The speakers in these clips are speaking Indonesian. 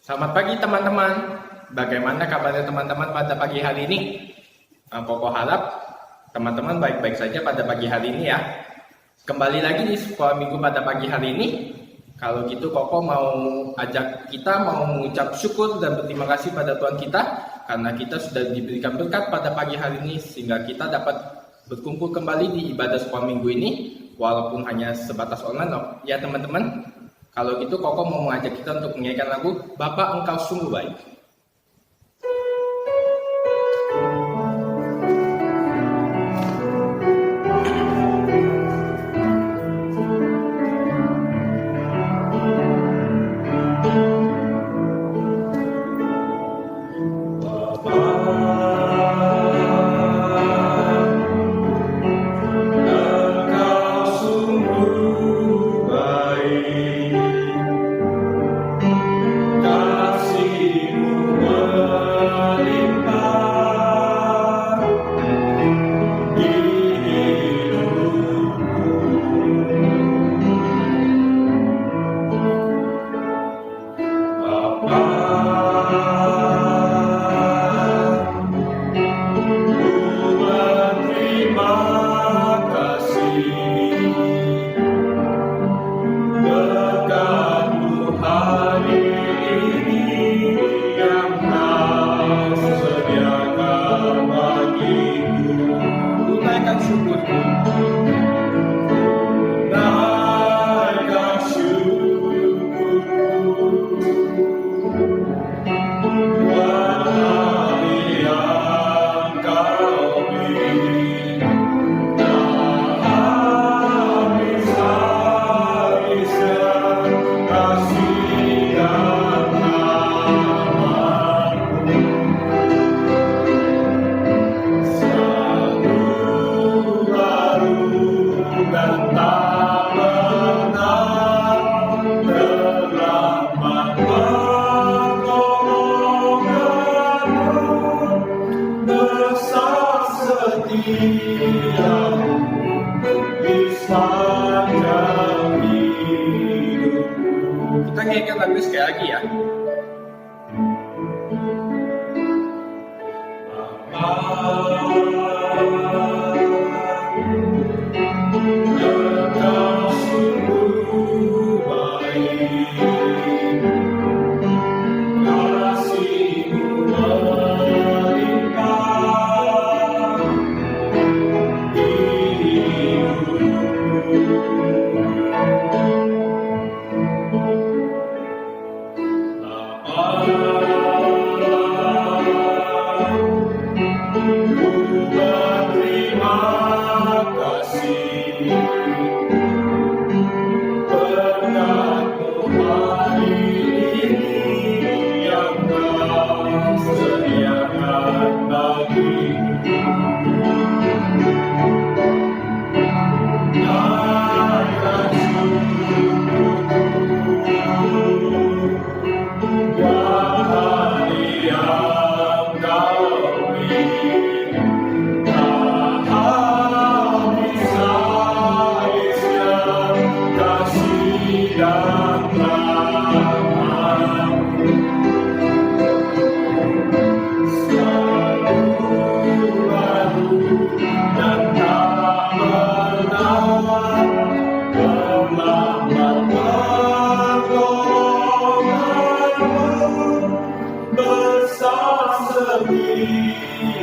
Selamat pagi teman-teman. Bagaimana kabarnya teman-teman pada pagi hari ini? Koko harap teman-teman baik-baik saja pada pagi hari ini ya. Kembali lagi di sekolah minggu pada pagi hari ini. Kalau gitu Koko mau ajak kita mau mengucap syukur dan berterima kasih pada Tuhan kita karena kita sudah diberikan berkat pada pagi hari ini sehingga kita dapat berkumpul kembali di ibadah sekolah minggu ini walaupun hanya sebatas online ya teman-teman. Kalau gitu Koko mau mengajak kita untuk menyanyikan lagu Bapa Engkau Sungguh Baik. Kita nyanyikan lagu sekali lagi ya.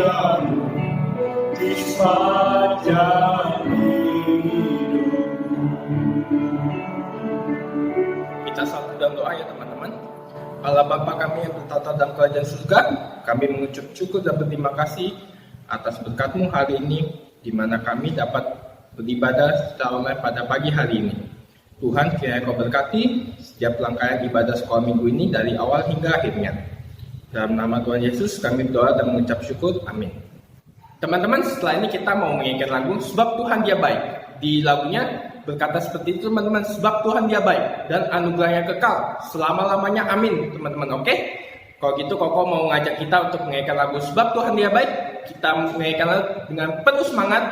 lalu di sepanjang hidup. Kita satu dalam doa ya teman-teman. Allah Bapa kami yang bertata dalam kerajaan surga, kami mengucap syukur dan berterima kasih atas berkat-Mu hari ini, di mana kami dapat beribadah secara online pada pagi hari ini. Tuhan, kiranya Kau berkati setiap rangkaian ibadah sekolah minggu ini dari awal hingga akhirnya. Dalam nama Tuhan Yesus kami berdoa dan mengucap syukur. Amin. Teman-teman, setelah ini kita mau menyanyikan lagu Sebab Tuhan Dia Baik. Di lagunya berkata seperti itu teman-teman, sebab Tuhan Dia baik dan anugerahnya kekal selama-lamanya. Amin teman-teman. Oke? Kalau gitu Koko mau ngajak kita untuk menyanyikan lagu Sebab Tuhan Dia Baik. Kita menyanyikan lagu dengan penuh semangat.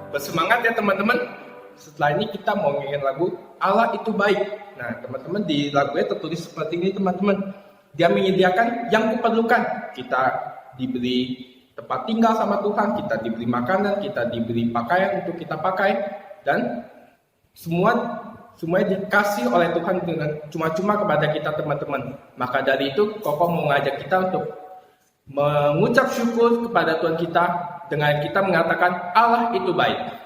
Bersemangat ya teman-teman. Setelah ini kita mau nyanyiin lagu Allah Itu Baik. Nah teman-teman, di lagunya tertulis seperti ini teman-teman. Dia menyediakan yang kuperlukan. Kita diberi tempat tinggal sama Tuhan, kita diberi makanan, kita diberi pakaian untuk kita pakai, dan semuanya dikasih oleh Tuhan dengan cuma-cuma kepada kita teman-teman. Maka dari itu Koko mau ngajak kita untuk mengucap syukur kepada Tuhan kita dengan kita mengatakan Allah itu baik.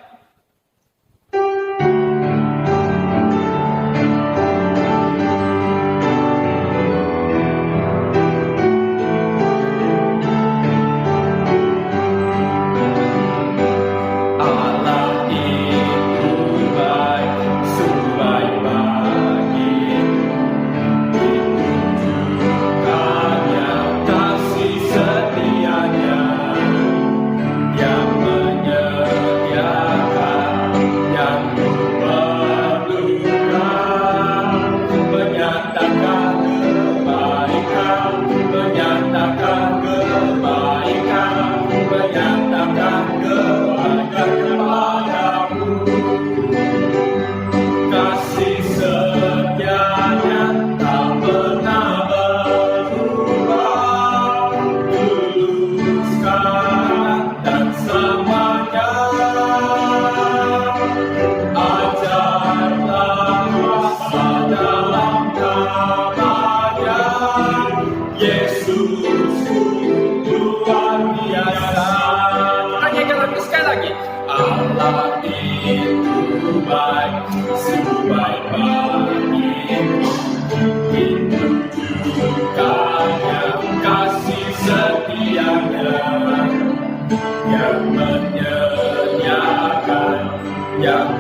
Yang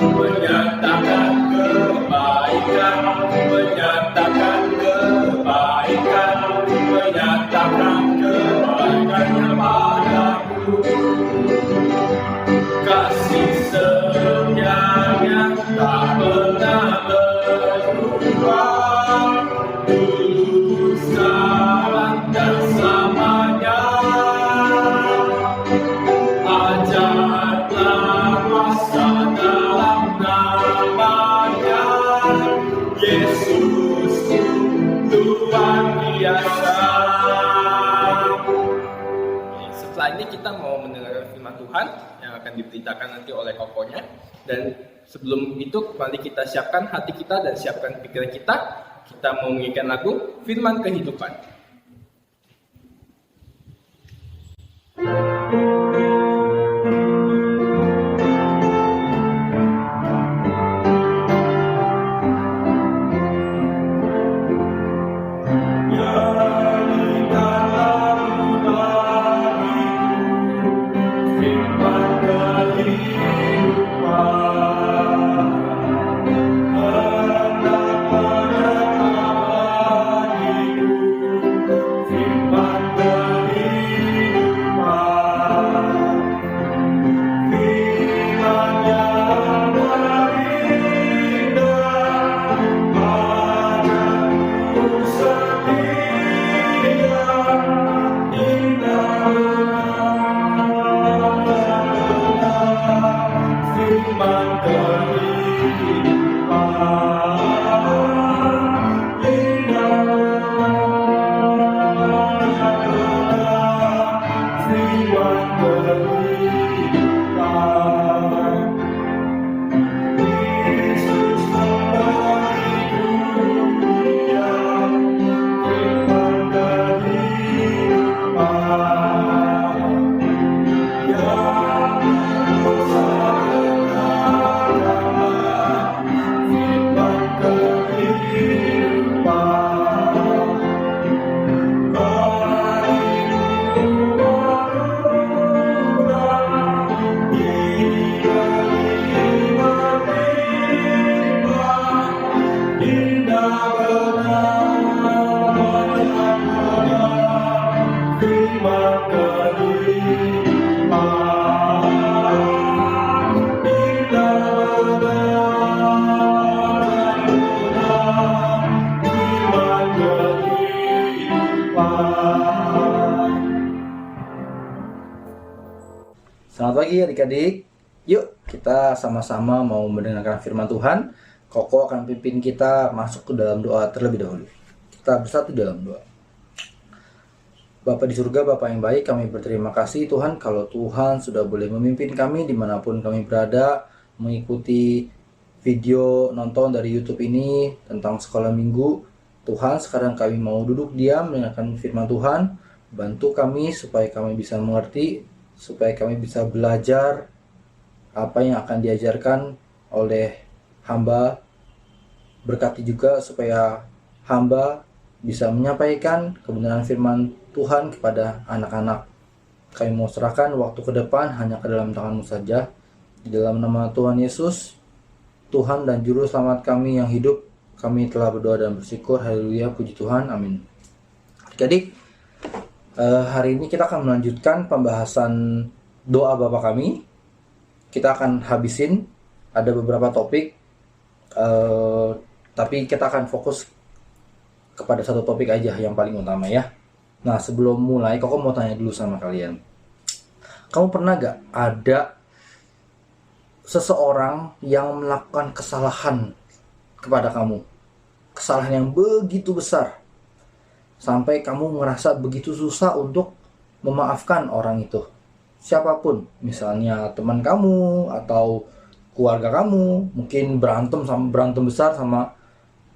menyatakan kebaikan, menyatakan kebaikan, menyatakan kebaikannya padaku. Kasih setianya tak pernah berubah, dulu sekarang dan selamanya. Ajarlah kuasa dalam namanya, Yesus luar biasa. Setelah ini kita mau mendengarkan firman Tuhan yang akan diberitakan nanti oleh kokonya. Dan sebelum itu mari kita siapkan hati kita dan siapkan pikiran kita. Kita mau menyanyikan lagu Firman Kehidupan. Selamat pagi adik-adik. Yuk kita sama-sama mau mendengarkan firman Tuhan. Koko akan pimpin kita masuk ke dalam doa terlebih dahulu. Kita bersatu dalam doa. Bapa di surga, Bapa yang baik, kami berterima kasih Tuhan kalau Tuhan sudah boleh memimpin kami dimanapun kami berada, mengikuti video nonton dari YouTube ini tentang sekolah minggu. Tuhan, sekarang kami mau duduk diam mendengarkan firman Tuhan. Bantu kami supaya kami bisa mengerti, supaya kami bisa belajar apa yang akan diajarkan oleh hamba. Berkati juga supaya hamba bisa menyampaikan kebenaran firman Tuhan kepada anak-anak. Kami mau serahkan waktu ke depan hanya ke dalam tangan-Mu saja. Di dalam nama Tuhan Yesus, Tuhan dan Juru Selamat kami yang hidup, kami telah berdoa dan bersyukur. Haleluya, puji Tuhan, amin. Adik-adik, hari ini kita akan melanjutkan pembahasan doa Bapa kami. Kita akan habisin, ada beberapa topik, tapi kita akan fokus kepada satu topik aja yang paling utama ya. Nah, sebelum mulai, Koko mau tanya dulu sama kalian. Kamu pernah gak ada seseorang yang melakukan kesalahan kepada kamu? Kesalahan yang begitu besar, sampai kamu ngerasa begitu susah untuk memaafkan orang itu. Siapapun, misalnya teman kamu atau keluarga kamu, mungkin berantem besar sama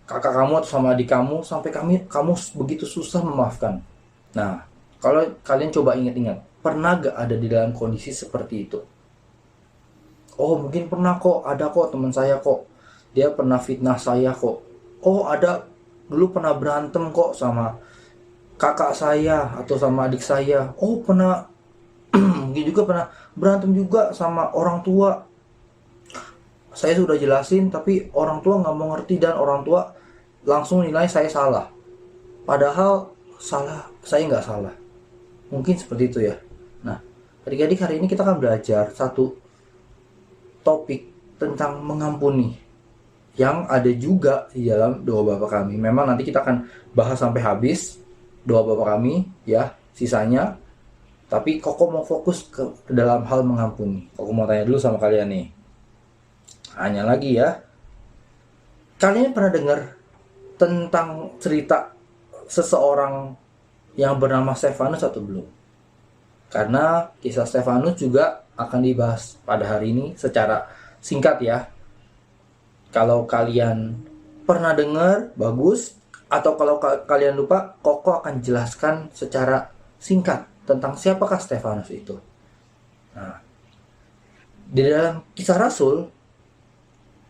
kakak kamu atau sama adik kamu, sampai kamu begitu susah memaafkan. Nah, kalau kalian coba ingat-ingat, pernah gak ada di dalam kondisi seperti itu? Oh, mungkin pernah kok, ada kok teman saya kok, dia pernah fitnah saya kok. Oh, ada, dulu pernah berantem kok sama kakak saya atau sama adik saya. Oh, pernah mungkin juga pernah berantem juga sama orang tua. Saya sudah jelasin tapi orang tua nggak mau ngerti dan orang tua langsung nilai saya salah. Padahal saya nggak salah. Mungkin seperti itu ya. Nah, adik-adik, hari ini kita akan belajar satu topik tentang mengampuni yang ada juga di dalam doa Bapa Kami. Memang nanti kita akan bahas sampai habis doa Bapa Kami ya, sisanya. Tapi Koko mau fokus ke dalam hal mengampuni. Koko mau tanya dulu sama kalian nih. Hanya lagi ya. Kalian pernah dengar tentang cerita seseorang yang bernama Stefanus atau belum? Karena kisah Stefanus juga akan dibahas pada hari ini secara singkat ya. Kalau kalian pernah dengar, bagus. Atau kalau kalian lupa, Koko akan jelaskan secara singkat tentang siapakah Stefanus itu. Nah, di dalam Kisah Rasul,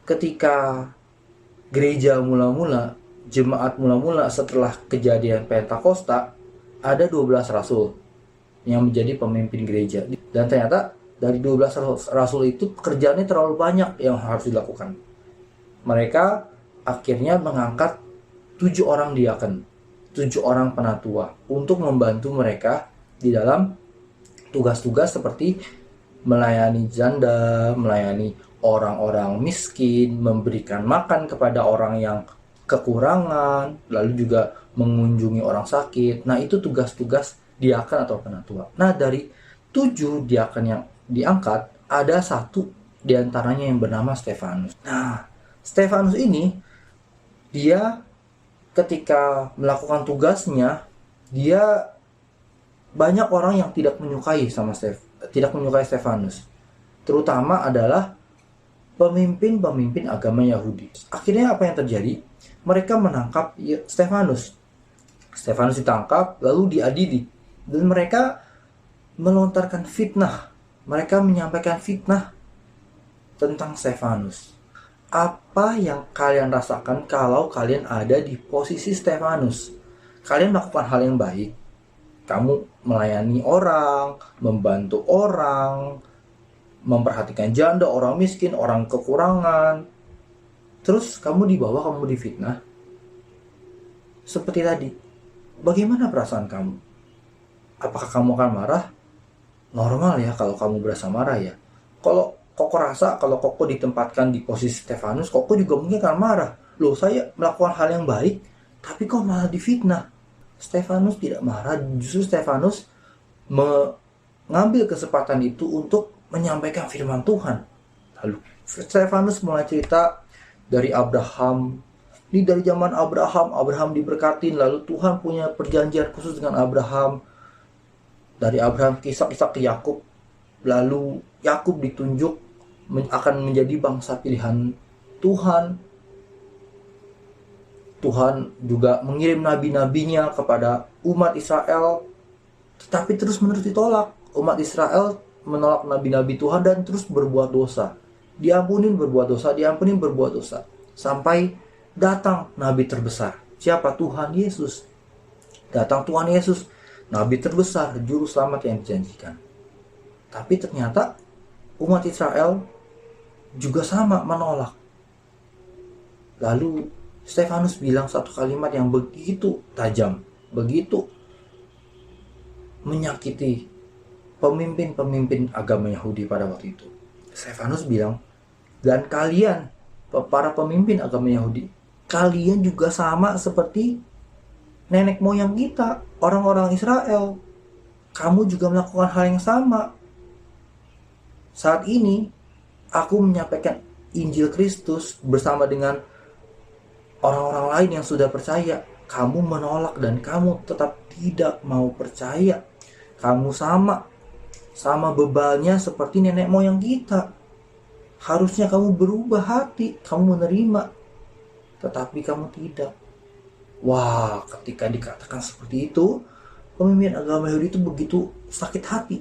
ketika gereja mula-mula, jemaat mula-mula setelah kejadian Pentakosta, ada 12 rasul yang menjadi pemimpin gereja. Dan ternyata dari 12 rasul itu pekerjaannya terlalu banyak yang harus dilakukan. Mereka akhirnya mengangkat 7 orang diaken, 7 orang penatua untuk membantu mereka di dalam tugas-tugas seperti melayani janda, melayani orang-orang miskin, memberikan makan kepada orang yang kekurangan, lalu juga mengunjungi orang sakit. Nah, itu tugas-tugas diaken atau penatua. Nah, dari 7 diaken yang diangkat, ada 1 diantaranya yang bernama Stefanus. Nah, Stefanus ini, dia ketika melakukan tugasnya, dia banyak orang yang tidak menyukai Stefanus. Terutama adalah pemimpin-pemimpin agama Yahudi. Akhirnya apa yang terjadi? Mereka menangkap Stefanus. Stefanus ditangkap, lalu diadili. Dan mereka melontarkan fitnah. Mereka menyampaikan fitnah tentang Stefanus. Apa yang kalian rasakan kalau kalian ada di posisi Stefanus? Kalian melakukan hal yang baik. Kamu melayani orang, membantu orang, memperhatikan janda, orang miskin, orang kekurangan. Terus kamu dibawa, kamu difitnah. Seperti tadi, bagaimana perasaan kamu? Apakah kamu akan marah? Normal ya kalau kamu berasa marah ya. Kalau Koko rasa kalau Koko ditempatkan di posisi Stefanus, Koko juga mungkin akan marah. Loh, saya melakukan hal yang baik, tapi kok malah difitnah? Stefanus tidak marah, justru Stefanus mengambil kesempatan itu untuk menyampaikan firman Tuhan. Lalu Stefanus mulai cerita dari Abraham. Ini dari zaman Abraham diberkatin, lalu Tuhan punya perjanjian khusus dengan Abraham. Dari Abraham kisah-kisah ke Yakub, lalu Yakub ditunjuk akan menjadi bangsa pilihan Tuhan. Tuhan juga mengirim nabi-nabinya kepada umat Israel, tetapi terus-menerus ditolak. Umat Israel menolak nabi-nabi Tuhan dan terus berbuat dosa. Diampunin berbuat dosa. Sampai datang nabi terbesar. Siapa? Tuhan Yesus. Datang Tuhan Yesus, nabi terbesar, juru selamat yang dijanjikan. Tapi ternyata umat Israel juga sama menolak. Lalu Stefanus bilang satu kalimat yang begitu tajam, begitu menyakiti pemimpin-pemimpin agama Yahudi pada waktu itu. Stefanus bilang, dan kalian, para pemimpin agama Yahudi, kalian juga sama seperti nenek moyang kita, orang-orang Israel. Kamu juga melakukan hal yang sama. Saat ini, aku menyampaikan Injil Kristus bersama dengan orang-orang lain yang sudah percaya. Kamu menolak dan kamu tetap tidak mau percaya. Kamu sama bebalnya seperti nenek moyang kita. Harusnya kamu berubah hati, kamu menerima, tetapi kamu tidak. Wah, ketika dikatakan seperti itu, pemimpin agama Yahudi itu begitu sakit hati.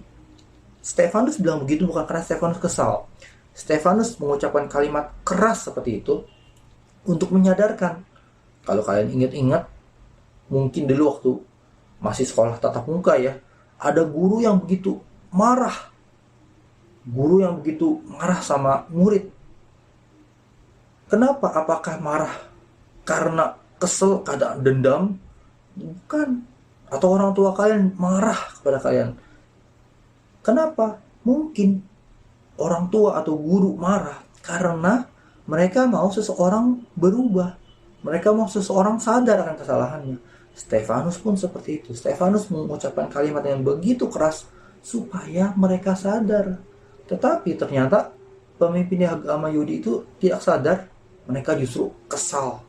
Stefanus bilang begitu bukan karena Stefanus kesal. Stefanus mengucapkan kalimat keras seperti itu untuk menyadarkan. Kalau kalian ingat-ingat, mungkin dulu waktu masih sekolah tatap muka ya, ada guru yang begitu marah. Guru yang begitu marah sama murid. Kenapa? Apakah marah karena kesel, keadaan dendam? Bukan. Atau orang tua kalian marah kepada kalian. Kenapa? Mungkin orang tua atau guru marah karena mereka mau seseorang berubah. Mereka mau seseorang sadar akan kesalahannya. Stefanus pun seperti itu. Stefanus mengucapkan kalimat yang begitu keras supaya mereka sadar. Tetapi ternyata pemimpin agama Yahudi itu tidak sadar. Mereka justru kesal.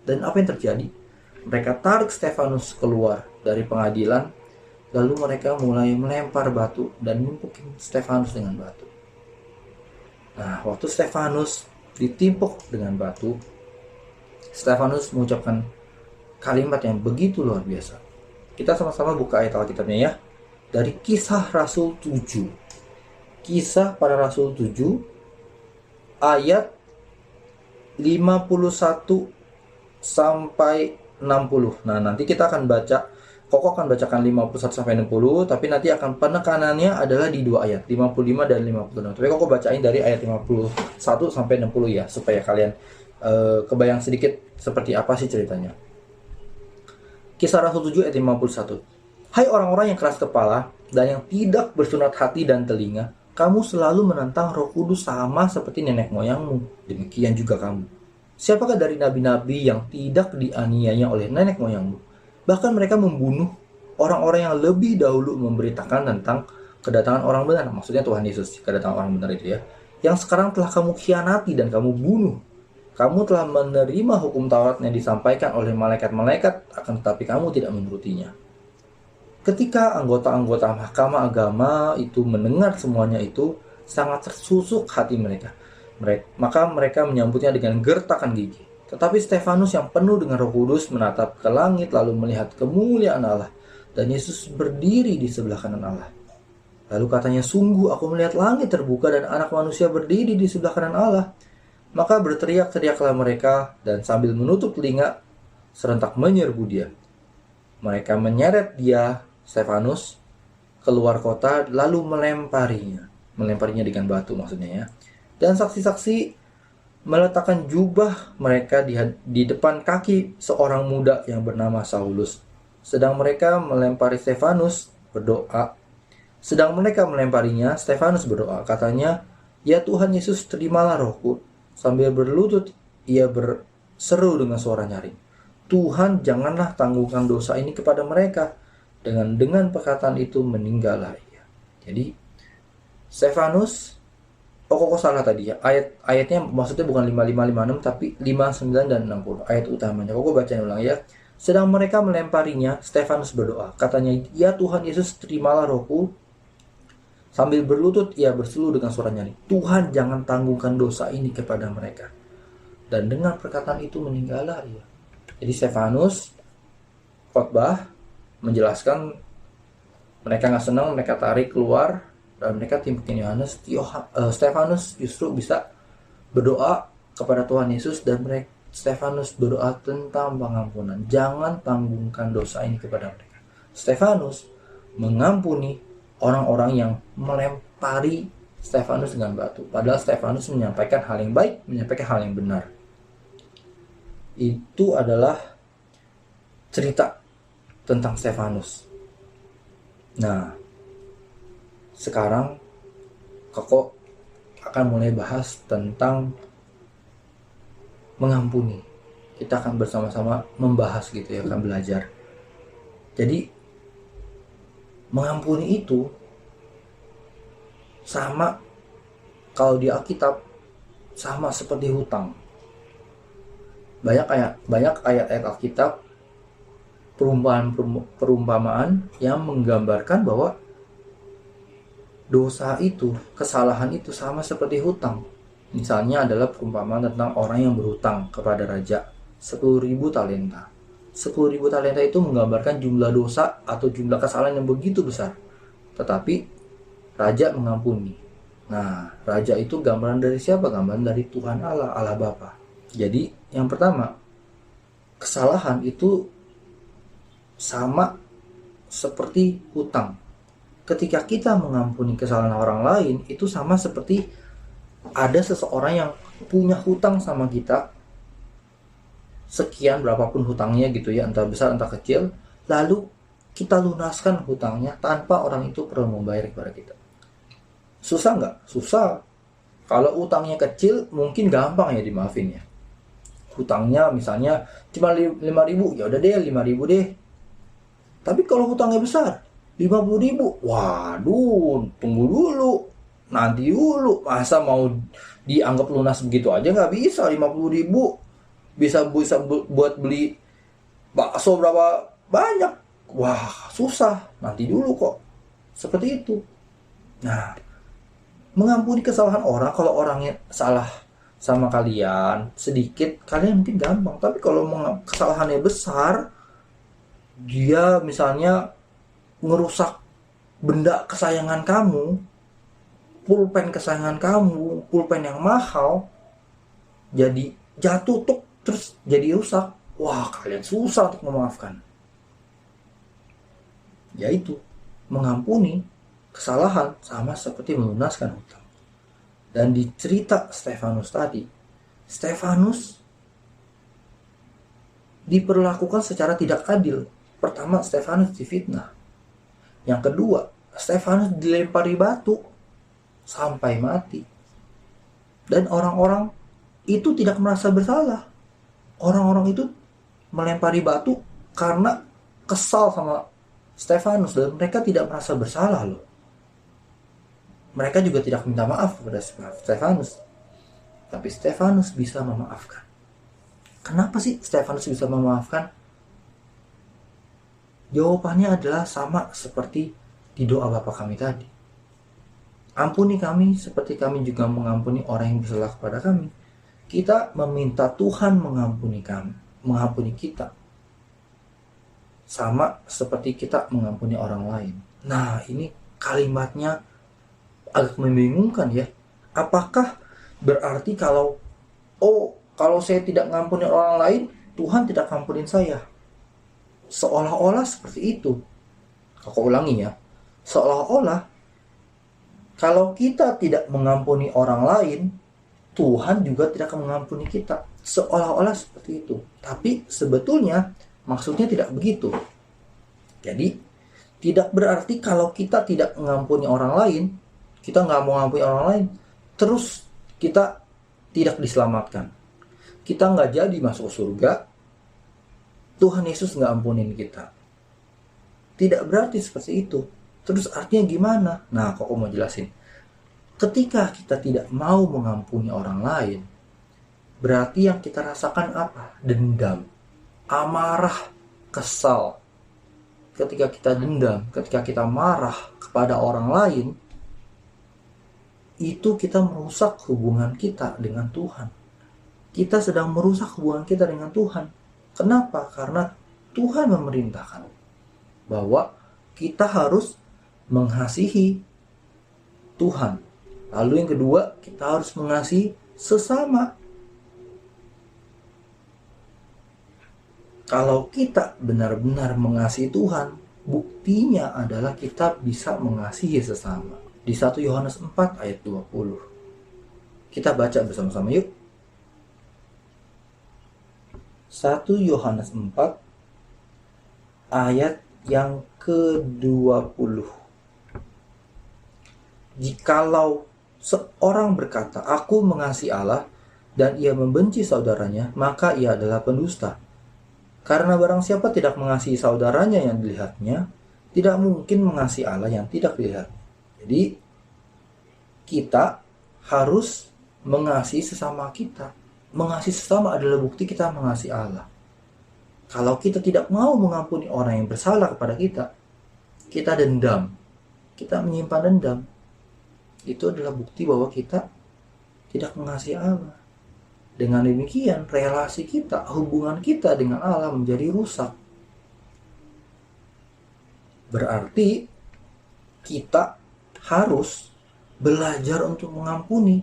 Dan apa yang terjadi? Mereka tarik Stefanus keluar dari pengadilan. Lalu mereka mulai melempar batu dan numpukin Stefanus dengan batu. Nah, waktu Stefanus ditimpuk dengan batu, Stefanus mengucapkan kalimat yang begitu luar biasa. Kita sama-sama buka ayat Alkitabnya ya. Dari Kisah Rasul 7. Kisah para Rasul 7 ayat 51 sampai 60. Nah, nanti kita akan baca, Koko akan bacakan 51 sampai 60, tapi nanti akan penekanannya adalah di dua ayat, 55 dan 56. Tapi Koko bacain dari ayat 51 sampai 60 ya, supaya kalian kebayang sedikit seperti apa sih ceritanya. Kisah Rasul 7 ayat 51. Hai orang-orang yang keras kepala dan yang tidak bersunat hati dan telinga, kamu selalu menentang Roh Kudus sama seperti nenek moyangmu. Demikian juga kamu. Siapakah dari nabi-nabi yang tidak dianiaya oleh nenek moyangmu? Bahkan mereka membunuh orang-orang yang lebih dahulu memberitakan tentang kedatangan orang benar. Maksudnya Tuhan Yesus, kedatangan orang benar itu ya. Yang sekarang telah kamu khianati dan kamu bunuh. Kamu telah menerima hukum Taurat yang disampaikan oleh malaikat-malaikat, akan tetapi kamu tidak menurutinya. Ketika anggota-anggota mahkamah agama itu mendengar semuanya itu, sangat tersusuk hati mereka. Maka mereka menyambutnya dengan gertakan gigi. Tetapi Stefanus yang penuh dengan Roh Kudus menatap ke langit lalu melihat kemuliaan Allah. Dan Yesus berdiri di sebelah kanan Allah. Lalu katanya, sungguh aku melihat langit terbuka dan anak manusia berdiri di sebelah kanan Allah. Maka berteriak-teriaklah mereka dan sambil menutup telinga serentak menyerbu dia. Mereka menyeret dia, Stefanus, keluar kota lalu melemparinya dengan batu maksudnya ya. Dan saksi-saksi meletakkan jubah mereka di depan kaki seorang muda yang bernama Saulus. Sedang mereka melemparinya, Stefanus berdoa, katanya, ya Tuhan Yesus, terimalah rohku. Sambil berlutut, ia berseru dengan suara nyaring, Tuhan, janganlah tanggungan dosa ini kepada mereka. Dengan perkataan itu meninggallah ia. Jadi Stefanus, kok salah tadi ya. Ayatnya maksudnya bukan 5556 tapi 59 dan 60. Ayat utamanya. Kok bacain ulang ya. Sedang mereka melemparinya, Stefanus berdoa. Katanya, ya Tuhan Yesus, terimalah rohku. Sambil berlutut ia berseru dengan suara nyaring, Tuhan, jangan tanggungkan dosa ini kepada mereka. Dan dengan perkataan itu meninggallah ia. Jadi Stefanus khotbah menjelaskan mereka nggak senang, mereka tarik keluar dan mereka timbukin Yohanes. Stefanus justru bisa berdoa kepada Tuhan Yesus dan Stefanus berdoa tentang pengampunan. Jangan tanggungkan dosa ini kepada mereka. Stefanus mengampuni orang-orang yang melempari Stefanus dengan batu. Padahal Stefanus menyampaikan hal yang baik, menyampaikan hal yang benar. Itu adalah cerita tentang Stefanus. Nah, sekarang Koko akan mulai bahas tentang mengampuni. Kita akan bersama-sama membahas gitu ya, akan belajar. Jadi mengampuni itu sama, kalau di Alkitab sama seperti hutang. Banyak ayat-ayat Alkitab perumpamaan yang menggambarkan bahwa dosa itu, kesalahan itu sama seperti hutang. Misalnya adalah perumpamaan tentang orang yang berhutang kepada raja 10.000 talenta. 10.000 talenta itu menggambarkan jumlah dosa atau jumlah kesalahan yang begitu besar. Tetapi raja mengampuni. Nah, raja itu gambaran dari siapa? Gambaran dari Tuhan Allah, Allah Bapa. Jadi, yang pertama, kesalahan itu sama seperti hutang. Ketika kita mengampuni kesalahan orang lain, itu sama seperti ada seseorang yang punya hutang sama kita, sekian berapapun hutangnya gitu ya, entah besar entah kecil, lalu kita lunaskan hutangnya tanpa orang itu perlu membayar kepada kita. Susah nggak? Susah. Kalau utangnya kecil mungkin gampang ya dimaafin ya. Hutangnya misalnya cuma 5.000, ya udah deh 5.000 deh. Tapi kalau hutangnya besar 50.000, waduh, tunggu dulu, nanti dulu, masa mau dianggap lunas begitu aja? Nggak bisa. 50.000 bisa buat beli bakso berapa banyak, wah susah, nanti dulu kok, seperti itu. Nah, mengampuni kesalahan orang, kalau orangnya salah sama kalian sedikit, kalian mungkin gampang. Tapi kalau kesalahannya besar, dia misalnya ngerusak benda kesayangan kamu, pulpen kesayangan kamu, pulpen yang mahal, jadi jatuh tuh terus jadi rusak, wah kalian susah untuk memaafkan. Yaitu mengampuni kesalahan sama seperti melunaskan hutang. Dan di cerita Stefanus tadi, Stefanus diperlakukan secara tidak adil. Pertama, Stefanus difitnah. Yang kedua, Stefanus dilempari batu sampai mati. Dan orang-orang itu tidak merasa bersalah. Orang-orang itu melempari batu karena kesal sama Stefanus, dan mereka tidak merasa bersalah loh. Mereka juga tidak minta maaf kepada Stefanus. Tapi Stefanus bisa memaafkan. Kenapa sih Stefanus bisa memaafkan? Jawabannya adalah sama seperti di doa Bapa kami tadi. Ampuni kami seperti kami juga mengampuni orang yang bersalah kepada kami. Kita meminta Tuhan mengampuni kami, mengampuni kita. Sama seperti kita mengampuni orang lain. Nah, ini kalimatnya agak membingungkan ya. Apakah berarti kalau saya tidak mengampuni orang lain, Tuhan tidak mengampunin saya? Seolah-olah seperti itu. Aku ulangi ya. Seolah-olah kalau kita tidak mengampuni orang lain, Tuhan juga tidak akan mengampuni kita. Seolah-olah seperti itu. Tapi sebetulnya maksudnya tidak begitu. Jadi tidak berarti kalau kita tidak mengampuni orang lain, kita nggak mau mengampuni orang lain, terus kita tidak diselamatkan. Kita nggak jadi masuk surga, Tuhan Yesus nggak ampunin kita. Tidak berarti seperti itu. Terus artinya gimana? Nah, kok mau jelasin. Ketika kita tidak mau mengampuni orang lain, berarti yang kita rasakan apa? Dendam, amarah, kesal. Ketika kita dendam, ketika kita marah kepada orang lain, itu kita merusak hubungan kita dengan Tuhan. Kita sedang merusak hubungan kita dengan Tuhan. Kenapa? Karena Tuhan memerintahkan bahwa kita harus mengasihi Tuhan. Lalu yang kedua, kita harus mengasihi sesama. Kalau kita benar-benar mengasihi Tuhan, buktinya adalah kita bisa mengasihi sesama. Di 1 Yohanes 4 ayat 20. Kita baca bersama-sama yuk. 1 Yohanes 4 ayat yang ke-20. Jikalau seorang berkata, aku mengasihi Allah, dan ia membenci saudaranya, maka ia adalah pendusta. Karena barang siapa tidak mengasihi saudaranya yang dilihatnya, tidak mungkin mengasihi Allah yang tidak dilihat. Jadi, kita harus mengasihi sesama kita. Mengasihi sesama adalah bukti kita mengasihi Allah. Kalau kita tidak mau mengampuni orang yang bersalah kepada kita, kita dendam, kita menyimpan dendam, itu adalah bukti bahwa kita tidak mengasihi Allah. Dengan demikian, relasi kita, hubungan kita dengan Allah menjadi rusak. Berarti kita harus belajar untuk mengampuni,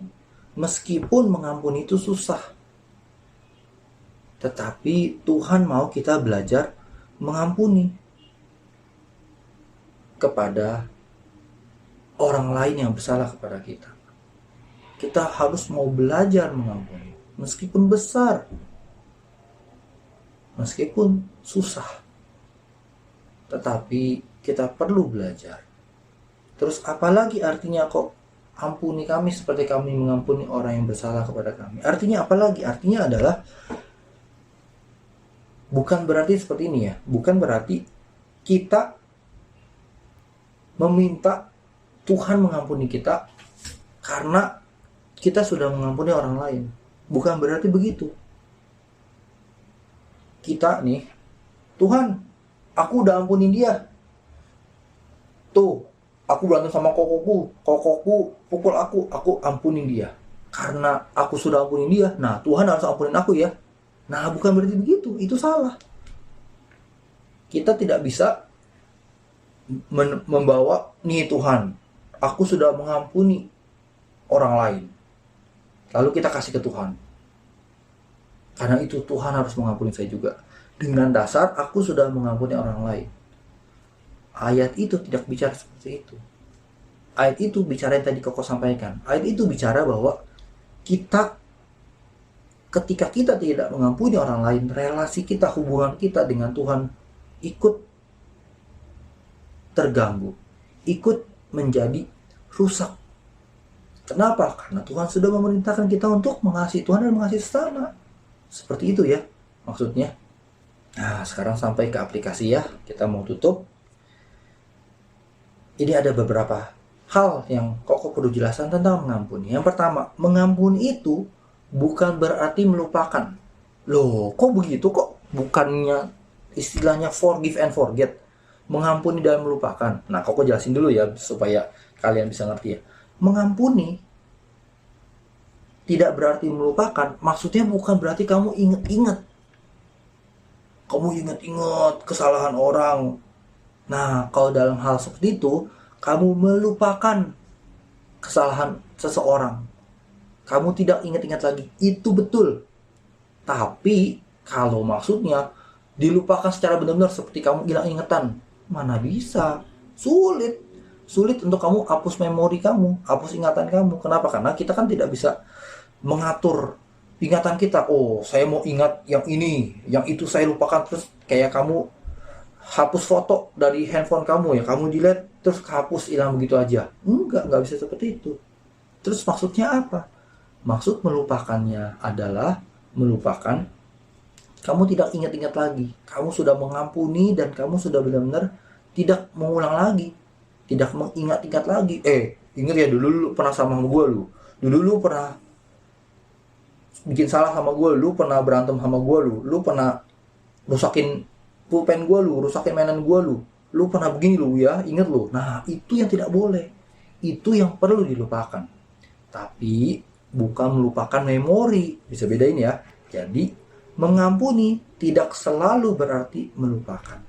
meskipun mengampuni itu susah. Tetapi Tuhan mau kita belajar mengampuni kepada orang lain yang bersalah kepada kita. kita harus mau belajar mengampuni. Meskipun besar, meskipun susah, tetapi kita perlu belajar. Terus apalagi artinya kok ampuni kami seperti kami mengampuni orang yang bersalah kepada kami? Artinya apalagi? Artinya adalah bukan berarti seperti ini ya. Bukan berarti kita meminta Tuhan mengampuni kita karena kita sudah mengampuni orang lain. Bukan berarti begitu. Kita nih, Tuhan, aku udah ampunin dia. Tuh, aku berantem sama kokoku pukul aku ampunin dia. Karena aku sudah ampunin dia, nah Tuhan harus ampunin aku ya. Nah, bukan berarti begitu, itu salah. Kita tidak bisa membawa, nih Tuhan, aku sudah mengampuni orang lain, lalu kita kasih ke Tuhan. Karena itu Tuhan harus mengampuni saya juga. Dengan dasar aku sudah mengampuni orang lain. Ayat itu tidak bicara seperti itu. Ayat itu bicara yang tadi Koko sampaikan. Ayat itu bicara bahwa kita, ketika kita tidak mengampuni orang lain, relasi kita, hubungan kita dengan Tuhan ikut terganggu, ikut menjadi rusak. Kenapa? Karena Tuhan sudah memerintahkan kita untuk mengasihi Tuhan dan mengasihi sesama. Seperti itu ya maksudnya. Nah, sekarang sampai ke aplikasi ya. Kita mau tutup. Ini ada beberapa hal yang Koko perlu jelaskan tentang mengampuni. Yang pertama, mengampuni itu bukan berarti melupakan. Loh, kok begitu kok? Bukannya istilahnya forgive and forget. Mengampuni dan melupakan. Nah, Koko jelasin dulu ya supaya kalian bisa ngerti ya. Mengampuni tidak berarti melupakan. Maksudnya bukan berarti kamu ingat-ingat. Kamu ingat-ingat kesalahan orang. Nah, kalau dalam hal seperti itu, kamu melupakan kesalahan seseorang. Kamu tidak ingat-ingat lagi. Itu betul. Tapi, kalau maksudnya dilupakan secara benar-benar seperti kamu hilang ingatan, mana bisa? Sulit. Sulit untuk kamu hapus memori kamu, hapus ingatan kamu. Kenapa? Karena kita kan tidak bisa mengatur ingatan kita. Oh, saya mau ingat yang ini, yang itu saya lupakan. Terus kayak kamu hapus foto dari handphone kamu ya, kamu delete terus hapus, hilang begitu aja. Enggak bisa seperti itu. Terus maksudnya apa? Maksud melupakannya adalah melupakan kamu tidak ingat-ingat lagi. Kamu sudah mengampuni dan kamu sudah benar-benar tidak mengulang lagi, tidak mengingat-ingat lagi. Ingat ya, dulu lu pernah sama gue lu. Dulu lu pernah bikin salah sama gue, lu pernah berantem sama gue lu pernah rusakin pulpen gue lu, rusakin mainan gue lu pernah begini lu ya, inget lu. Nah, itu yang tidak boleh. Itu yang perlu dilupakan. Tapi bukan melupakan memori. Bisa bedain ya. Jadi, mengampuni tidak selalu berarti melupakan.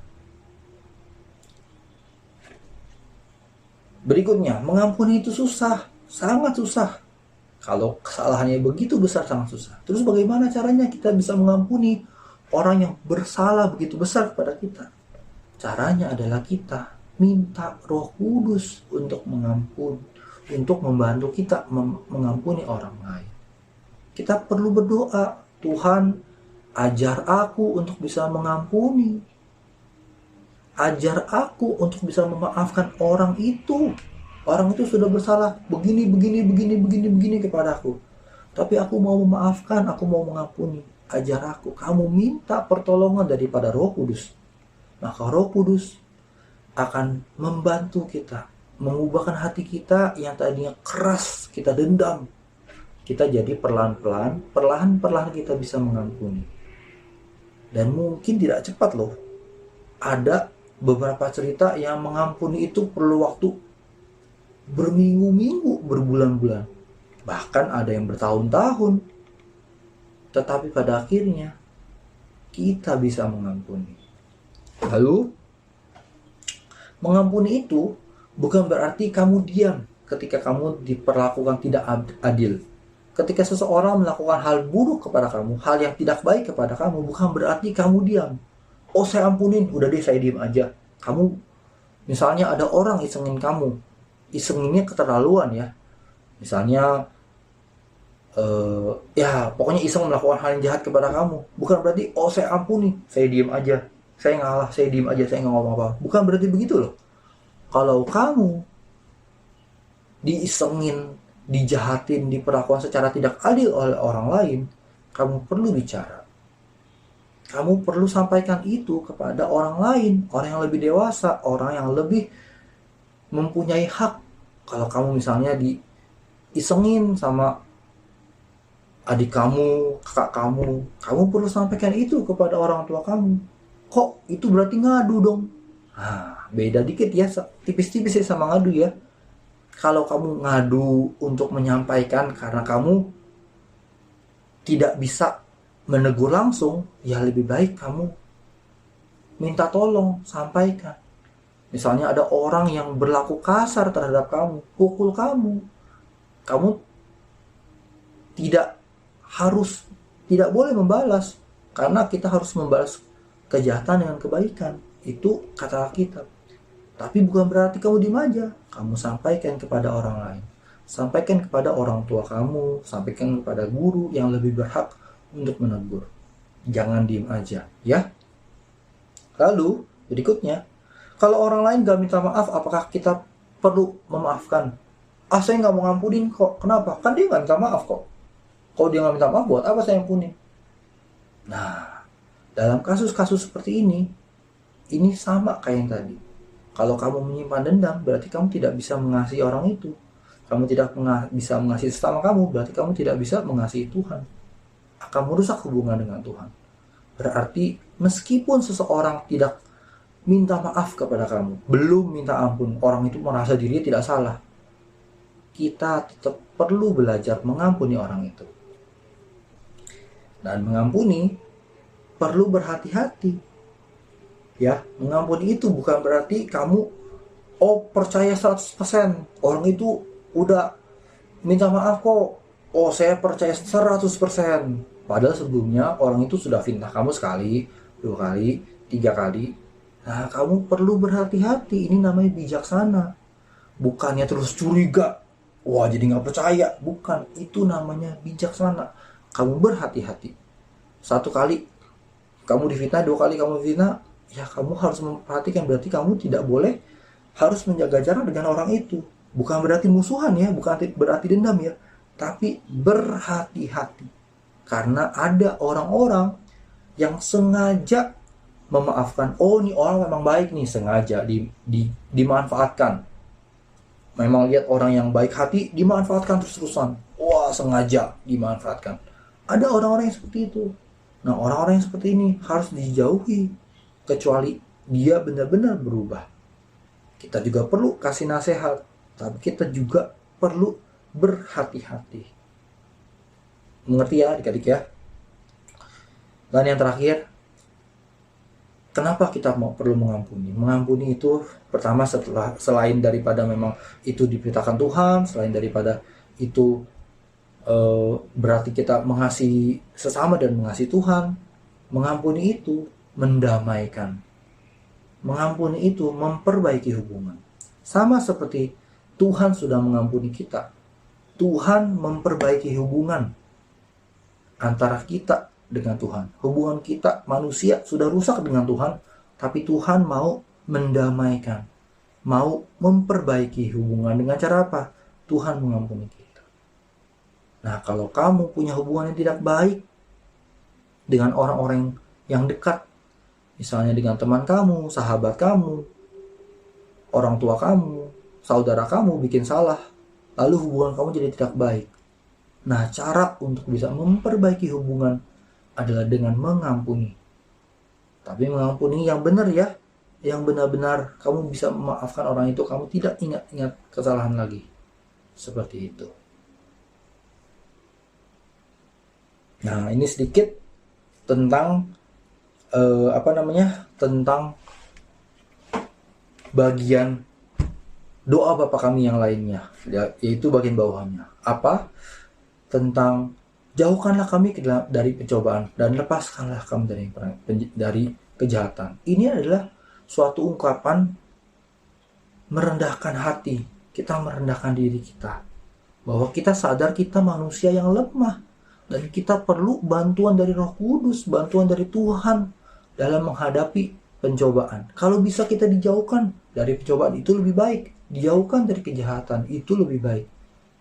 Berikutnya, mengampuni itu susah, sangat susah. Kalau kesalahannya begitu besar, sangat susah. Terus bagaimana caranya kita bisa mengampuni orang yang bersalah begitu besar kepada kita? Caranya adalah kita minta Roh Kudus untuk mengampuni, untuk membantu kita mengampuni orang lain. Kita perlu berdoa, Tuhan, ajar aku untuk bisa mengampuni. Ajar aku untuk bisa memaafkan orang itu. Orang itu sudah bersalah begini kepadaku. Tapi aku mau memaafkan, aku mau mengampuni. Ajar aku. Kamu minta pertolongan daripada Roh Kudus. Maka Roh Kudus akan membantu kita, mengubahkan hati kita yang tadinya keras, kita dendam. Kita jadi perlahan-lahan kita bisa mengampuni. Dan mungkin tidak cepat loh. Ada beberapa cerita yang mengampuni itu perlu waktu berminggu-minggu, berbulan-bulan. Bahkan ada yang bertahun-tahun. Tetapi pada akhirnya kita bisa mengampuni. Lalu, mengampuni itu bukan berarti kamu diam ketika kamu diperlakukan tidak adil. Ketika seseorang melakukan hal buruk kepada kamu, hal yang tidak baik kepada kamu, bukan berarti kamu diam. Oh, saya ampunin, udah deh saya diam aja. Kamu, misalnya ada orang isengin kamu, isenginnya keterlaluan ya. Misalnya ya pokoknya iseng melakukan hal yang jahat kepada kamu, bukan berarti oh saya ampuni, saya diem aja, saya ngalah, saya diem aja, saya nggak ngomong apa. Bukan berarti begitu loh. Kalau kamu diisengin, dijahatin, diperlakukan secara tidak adil oleh orang lain, kamu perlu bicara. Kamu perlu sampaikan itu kepada orang lain, orang yang lebih dewasa, orang yang lebih mempunyai hak. Kalau kamu misalnya diisengin sama adik kamu, kakak kamu perlu sampaikan itu kepada orang tua kamu. Kok itu berarti ngadu dong? Nah, beda dikit ya, tipis-tipis ya sama ngadu ya. Kalau kamu ngadu untuk menyampaikan karena kamu tidak bisa menegur langsung, ya lebih baik kamu minta tolong, sampaikan. Misalnya ada orang yang berlaku kasar terhadap kamu, pukul kamu. Kamu tidak boleh membalas, karena kita harus membalas kejahatan dengan kebaikan. Itu kata Alkitab. Tapi bukan berarti kamu diem aja. Kamu sampaikan kepada orang lain. Sampaikan kepada orang tua kamu, sampaikan kepada guru yang lebih berhak untuk menegur. Jangan diem aja, ya. Lalu, berikutnya, kalau orang lain gak minta maaf, apakah kita perlu memaafkan? Saya gak mau ngampunin kok. Kenapa? Kan dia gak minta maaf kok. Kalau dia gak minta maaf, buat apa saya ampunin? Nah, dalam kasus-kasus seperti ini sama kayak yang tadi. Kalau kamu menyimpan dendam, berarti kamu tidak bisa mengasihi orang itu. Kamu tidak bisa mengasihi sesama kamu, berarti kamu tidak bisa mengasihi Tuhan. Akan merusak hubungan dengan Tuhan. Berarti meskipun seseorang tidak minta maaf kepada kamu, belum minta ampun, orang itu merasa dirinya tidak salah, kita tetap perlu belajar mengampuni orang itu. Dan mengampuni perlu berhati-hati. Ya, mengampuni itu bukan berarti kamu percaya 100%. Orang itu udah minta maaf kok. Saya percaya 100%. Padahal sebelumnya orang itu sudah fitnah kamu sekali, 2 kali, 3 kali. Nah, kamu perlu berhati-hati. Ini namanya bijaksana. Bukannya terus curiga. Wah, jadi gak percaya. Bukan, itu namanya bijaksana. Kamu berhati-hati. 1 kali kamu difitnah, 2 kali kamu difitnah, ya kamu harus memperhatikan. Berarti kamu tidak boleh, harus menjaga jarak dengan orang itu. Bukan berarti musuhan ya, bukan berarti dendam ya, tapi berhati-hati. Karena ada orang-orang yang sengaja memaafkan. Ini orang memang baik nih, sengaja dimanfaatkan. Memang lihat orang yang baik hati, dimanfaatkan terus-terusan. Wah, sengaja dimanfaatkan. Ada orang-orang yang seperti itu. Nah, orang-orang yang seperti ini harus dijauhi, kecuali dia benar-benar berubah. Kita juga perlu kasih nasihat, tapi kita juga perlu berhati-hati. Mengerti ya adik-adik ya? Dan yang terakhir, kenapa kita perlu mengampuni? Mengampuni itu pertama selain daripada memang itu diperintahkan Tuhan, selain daripada itu berarti kita mengasihi sesama dan mengasihi Tuhan. Mengampuni itu mendamaikan. Mengampuni itu memperbaiki hubungan. Sama seperti Tuhan sudah mengampuni kita. Tuhan memperbaiki hubungan antara kita dengan Tuhan. Hubungan kita manusia sudah rusak dengan Tuhan, tapi Tuhan mau mendamaikan, mau memperbaiki hubungan dengan cara apa? Tuhan mengampuni kita. Nah, kalau kamu punya hubungan yang tidak baik dengan orang-orang yang dekat, misalnya dengan teman kamu, sahabat kamu, orang tua kamu, saudara kamu bikin salah, lalu hubungan kamu jadi tidak baik. Nah, cara untuk bisa memperbaiki hubungan adalah dengan mengampuni. Tapi mengampuni yang benar ya, yang benar-benar kamu bisa memaafkan orang itu, kamu tidak ingat-ingat kesalahan lagi. Seperti itu. Nah, ini sedikit tentang tentang bagian doa Bapa Kami yang lainnya, yaitu bagian bawahnya. Apa? Tentang jauhkanlah kami dari pencobaan dan lepaskanlah kami dari kejahatan. Ini adalah suatu ungkapan merendahkan hati. Kita merendahkan diri kita, bahwa kita sadar kita manusia yang lemah dan kita perlu bantuan dari Roh Kudus, bantuan dari Tuhan dalam menghadapi pencobaan. Kalau bisa kita dijauhkan dari pencobaan itu lebih baik, dijauhkan dari kejahatan itu lebih baik.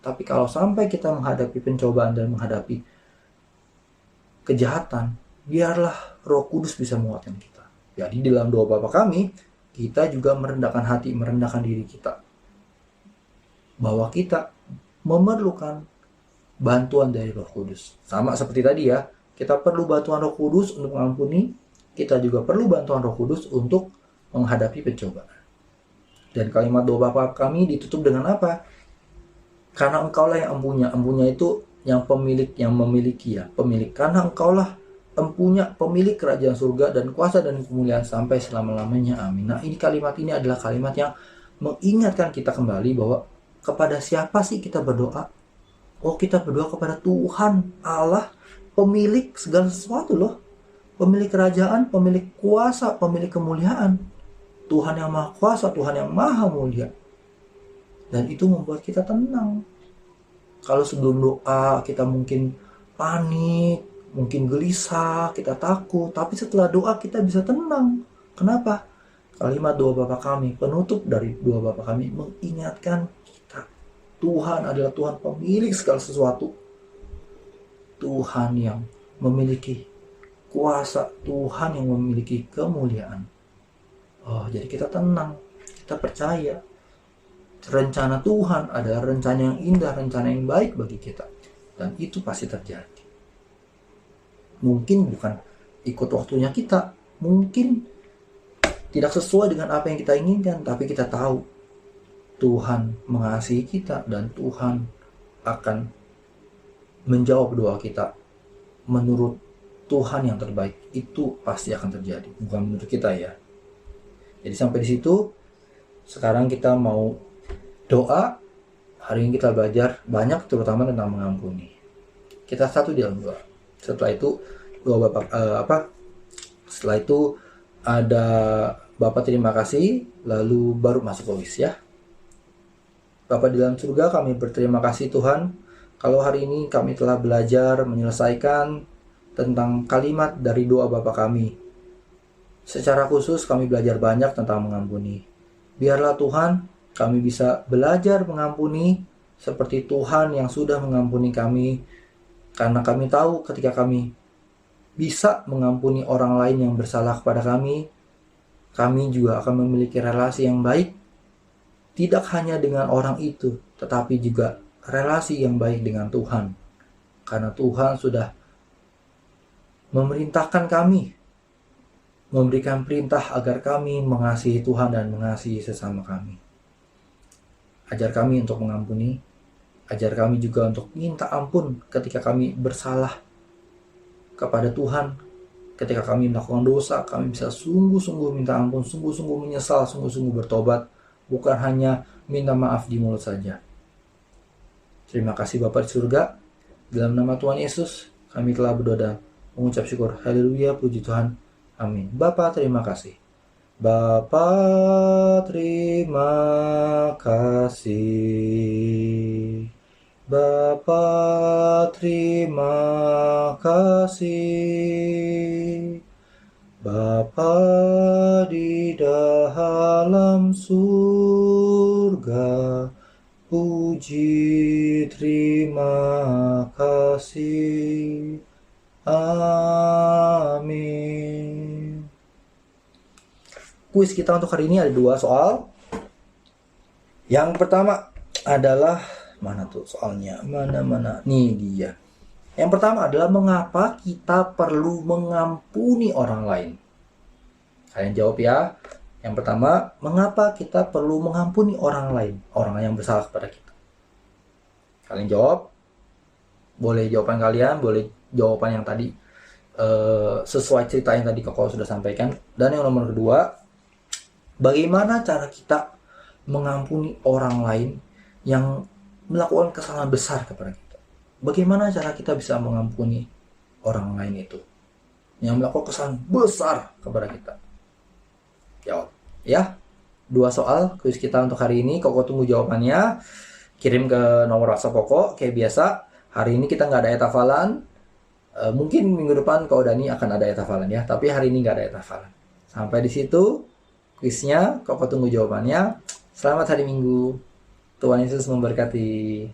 Tapi kalau sampai kita menghadapi pencobaan dan menghadapi kejahatan, biarlah Roh Kudus bisa menguatkan kita. Jadi dalam doa Bapa kami, kita juga merendahkan hati, merendahkan diri kita, bahwa kita memerlukan bantuan dari Roh Kudus. Sama seperti tadi ya, kita perlu bantuan Roh Kudus untuk mengampuni, kita juga perlu bantuan Roh Kudus untuk menghadapi pencobaan. Dan kalimat doa Bapa kami ditutup dengan apa? Karena engkaulah yang empunya. Empunya itu yang pemilik, yang memiliki ya, pemilik. Karena engkaulah empunya, pemilik kerajaan surga dan kuasa dan kemuliaan sampai selama-lamanya. Amin. Nah, ini kalimat ini adalah kalimat yang mengingatkan kita kembali bahwa kepada siapa sih kita berdoa? Oh, kita berdoa kepada Tuhan Allah, pemilik segala sesuatu loh. Pemilik kerajaan, pemilik kuasa, pemilik kemuliaan. Tuhan yang maha kuasa, Tuhan yang maha mulia. Dan itu membuat kita tenang. Kalau sebelum doa kita mungkin panik, mungkin gelisah, kita takut. Tapi setelah doa kita bisa tenang. Kenapa? Kalimat doa Bapa kami, penutup dari doa Bapa kami mengingatkan kita. Tuhan adalah Tuhan pemilik segala sesuatu. Tuhan yang memiliki kuasa, Tuhan yang memiliki kemuliaan. Oh, jadi kita tenang, kita percaya. Rencana Tuhan adalah rencana yang indah, rencana yang baik bagi kita. Dan itu pasti terjadi. Mungkin bukan ikut waktunya kita, mungkin tidak sesuai dengan apa yang kita inginkan, tapi kita tahu Tuhan mengasihi kita dan Tuhan akan menjawab doa kita menurut Tuhan yang terbaik. Itu pasti akan terjadi, bukan menurut kita ya. Jadi sampai di situ, sekarang kita mau doa. Hari ini kita belajar banyak terutama tentang mengampuni. Kita satu di dalam doa. Setelah itu doa Bapak setelah itu ada Bapak terima kasih, lalu baru masuk ke wis ya. Bapa di dalam surga, kami berterima kasih Tuhan kalau hari ini kami telah belajar menyelesaikan tentang kalimat dari doa Bapa kami. Secara khusus kami belajar banyak tentang mengampuni. Biarlah Tuhan kami bisa belajar mengampuni seperti Tuhan yang sudah mengampuni kami. Karena kami tahu ketika kami bisa mengampuni orang lain yang bersalah kepada kami juga akan memiliki relasi yang baik. Tidak hanya dengan orang itu, tetapi juga relasi yang baik dengan Tuhan. Karena Tuhan sudah memerintahkan kami, memberikan perintah agar kami mengasihi Tuhan dan mengasihi sesama kami. Ajar kami untuk mengampuni, ajar kami juga untuk minta ampun ketika kami bersalah kepada Tuhan. Ketika kami melakukan dosa, kami bisa sungguh-sungguh minta ampun, sungguh-sungguh menyesal, sungguh-sungguh bertobat. Bukan hanya minta maaf di mulut saja. Terima kasih Bapa di surga. Dalam nama Tuhan Yesus, kami telah berdoa dan mengucap syukur. Haleluya, puji Tuhan. Amin. Bapa terima kasih. Bapa terima kasih. Bapa terima kasih. Bapa di dalam surga, puji terima kasih. Amin. Kuis kita untuk hari ini ada 2 soal. Yang pertama adalah, mana tuh soalnya? Mana? Nih dia. Yang pertama adalah mengapa kita perlu mengampuni orang lain. Kalian jawab ya. Yang pertama, mengapa kita perlu mengampuni orang lain, orang yang bersalah kepada kita. Kalian jawab. Boleh jawaban kalian, boleh jawaban yang tadi sesuai cerita yang tadi Koko sudah sampaikan. Dan yang nomor kedua, bagaimana cara kita mengampuni orang lain yang melakukan kesalahan besar kepada kita? Bagaimana cara kita bisa mengampuni orang lain itu yang melakukan kesalahan besar kepada kita? Jawab ya. 2 soal kuis kita untuk hari ini. Koko tunggu jawabannya. kirim ke nomor WhatsApp Koko kayak biasa. Hari ini kita nggak ada ayat hafalan. Mungkin minggu depan Kak Dani akan ada ayat hafalan ya, tapi hari ini nggak ada ayat hafalan. Sampai di situ kuisnya, Koko tunggu jawabannya. Selamat hari Minggu. Tuhan Yesus memberkati.